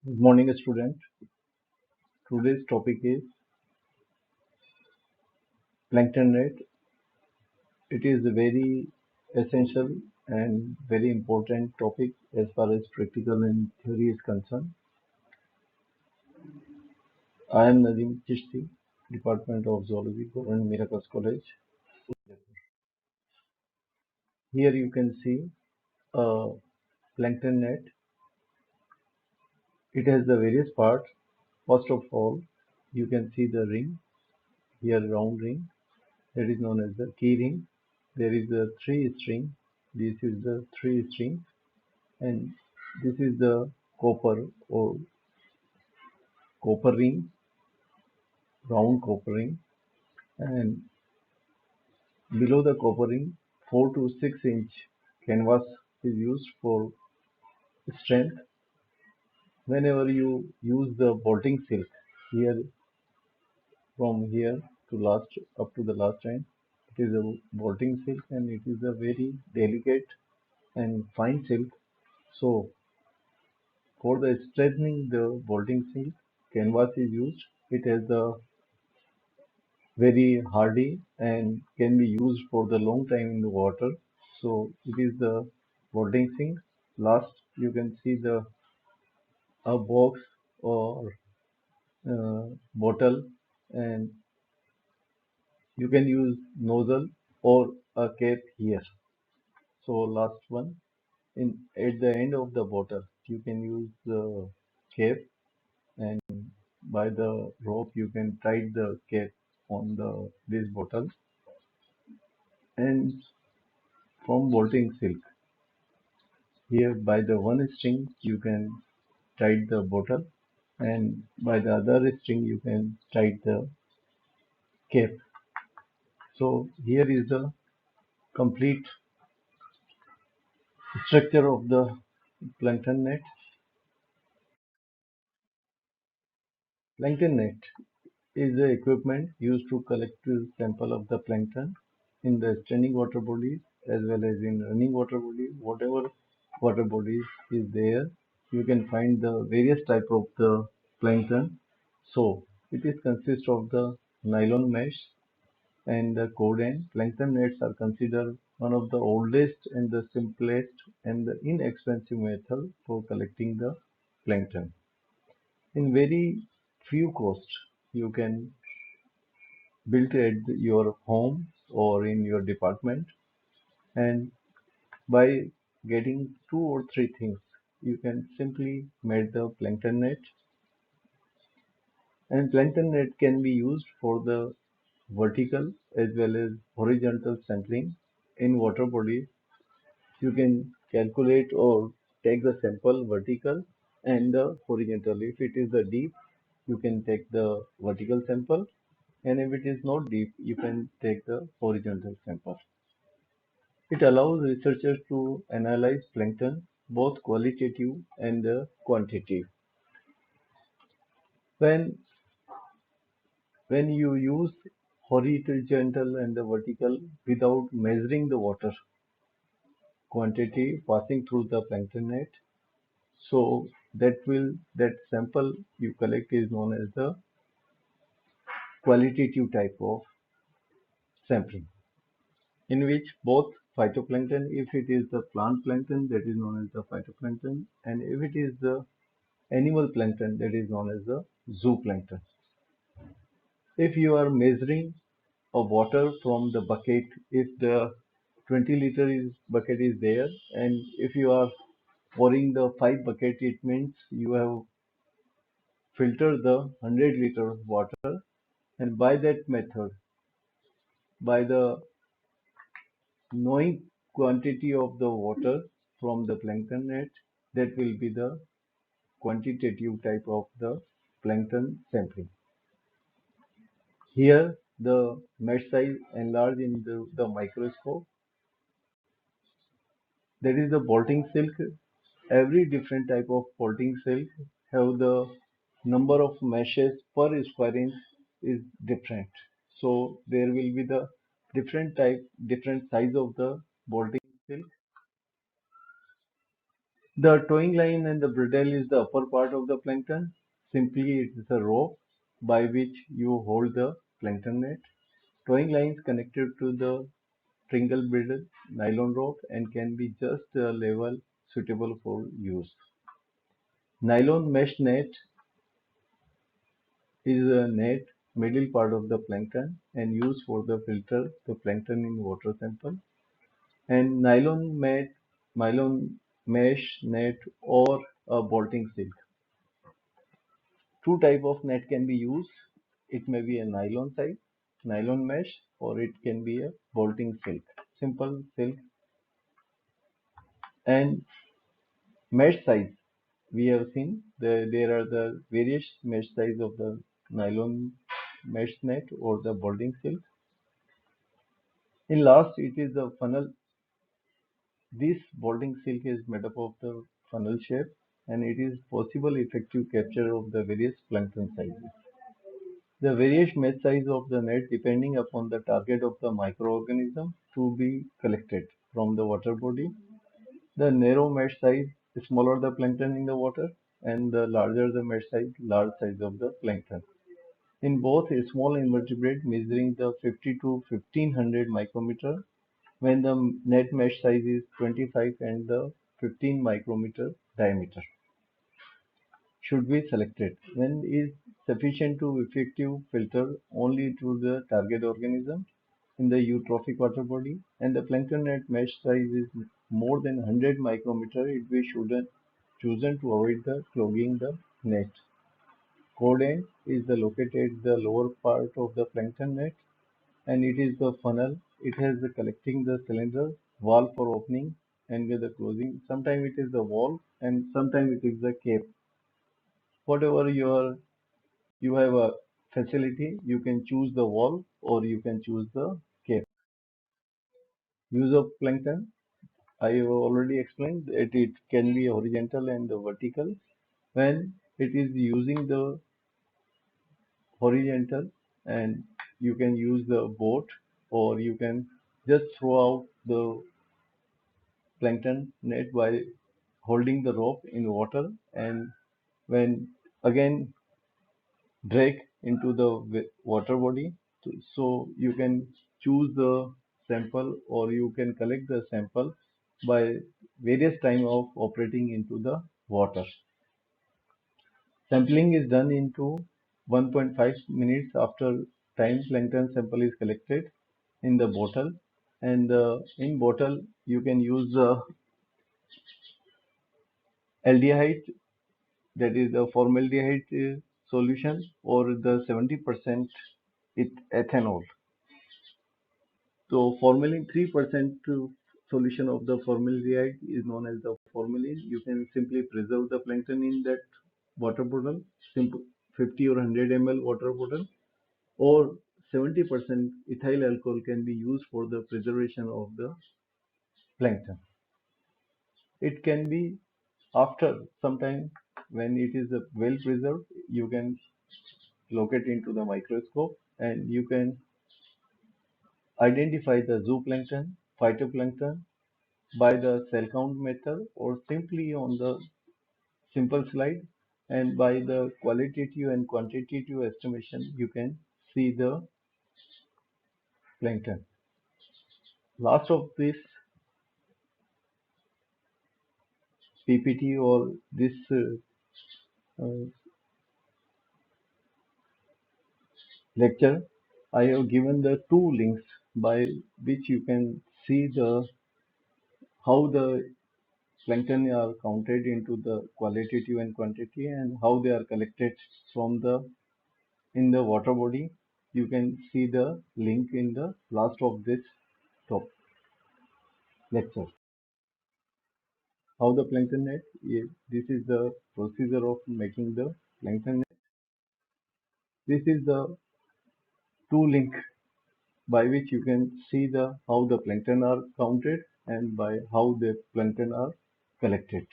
Good morning, student. Today's topic is plankton net. It is a very essential and very important topic as far as practical and theory is concerned. I am Nadeem Chishti, Department of Zoology, Government Miracles College. Here you can see a plankton net. It has the various parts. First of all, you can see the ring, here round ring, that is known as the key ring. There is a three string. This is the three string, and this is the copper or copper ring, round copper ring, and below the copper ring 4 to 6 inch canvas is used for strength. Whenever you use the bolting silk, here from here to last up to the last end, it is a bolting silk and it is a very delicate and fine silk. So for the strengthening the bolting silk, canvas is used. It has a very hardy and can be used for the long time in the water. So it is the boarding sink. Last you can see the a box or bottle, and you can use nozzle or a cap here. So last one, in at the end of the bottle you can use the cap, and by the rope you can tie the cap on the this bottle, and from bolting silk. Here by the one string you can tie the bottle, and by the other string you can tie the cap. So here is the complete structure of the plankton net. Plankton net is the equipment used to collect a sample of the plankton in the standing water bodies as well as in running water bodies. Whatever water bodies is there, you can find the various type of the plankton. So it is consist of the nylon mesh and the code and plankton nets are considered one of the oldest and the simplest and the inexpensive method for collecting the plankton. In very few costs, you can build it at your home or in your department, and by getting two or three things, you can simply make the plankton net. And plankton net can be used for the vertical as well as horizontal sampling in water bodies. You can calculate or take the sample vertical and the horizontal. If it is the deep, you can take the vertical sample, and if it is not deep, you can take the horizontal sample. It allows researchers to analyze plankton, both qualitative and quantitative. When when you use horizontal and the vertical without measuring the water quantity passing through the plankton net, so that sample you collect is known as the qualitative type of sampling, in which both phytoplankton, if it is the plant plankton, that is known as the phytoplankton, and if it is the animal plankton, that is known as the zooplankton. If you are measuring a water from the bucket, if the 20-liter bucket is there, and if you are pouring the 5 bucket, it means you have filtered the 100-liter water, and by that method, by the knowing quantity of the water from the plankton net, that will be the quantitative type of the plankton sampling. Here the mesh size enlarged in the microscope. That is the bolting silk. Every different type of bolting silk have the number of meshes per square inch is different. So there will be the different type, different size of the bolting silk. The towing line and the bridle is the upper part of the plankton. Simply it is a rope by which you hold the plankton net. Towing lines connected to the tringle bridle nylon rope and can be just a level suitable for use. Nylon mesh net is a net middle part of the plankton and used for the filter the plankton in water sample. And nylon mesh net or a bolting silk. Two type of net can be used. It may be a nylon mesh, or it can be a bolting silk, simple silk. And mesh size, we have seen there are the various mesh size of the nylon mesh net or the bolting silk. In last, it is the funnel. This bolting silk is made up of the funnel shape, and it is possible effective capture of the various plankton sizes. The various mesh size of the net depending upon the target of the microorganism to be collected from the water body. The narrow mesh size, smaller the plankton in the water, and the larger the mesh size, large size of the plankton. In both, a small invertebrate measuring the 50 to 1500 micrometer, when the net mesh size is 25 and the 15 micrometer diameter, should be selected when is sufficient to effective filter only to the target organism in the eutrophic water body, and the plankton net mesh size is more than 100 micrometer. It be chosen to avoid the clogging the net. Code is the located the lower part of the plankton net, and it is the funnel. It has the collecting the cylinder, valve for opening and the closing. Sometimes it is the valve and sometimes it is the cape. Whatever you have a facility, you can choose the valve or you can choose the cape. Use of plankton, I have already explained that it can be horizontal and vertical. When it is using the horizontal, and you can use the boat or you can just throw out the plankton net by holding the rope in water, and when again drag into the water body. So you can choose the sample or you can collect the sample by various time of operating into the water. Sampling is done into 1.5 minutes after time plankton sample is collected in the bottle, and in bottle you can use the aldehyde, that is the formaldehyde solution, or the 70% ethanol. So formalin 3% solution of the formaldehyde is known as the formalin. You can simply preserve the plankton in that water bottle, simple 50 or 100 ml water bottle, or 70% ethyl alcohol can be used for the preservation of the plankton. It can be after some time when it is well preserved, you can locate into the microscope and you can identify the zooplankton, phytoplankton by the cell count method or simply on the simple slide, and by the qualitative and quantitative estimation you can see the plankton. Last of this PPT or this uh, lecture, I have given the two links by which you can see the how the plankton are counted into the qualitative and quantity and how they are collected from the in the water body. You can see the link in the last of this top lecture. How the plankton net, this is the procedure of making the plankton net. This is the two link by which you can see the how the plankton are counted and by how the plankton are collected.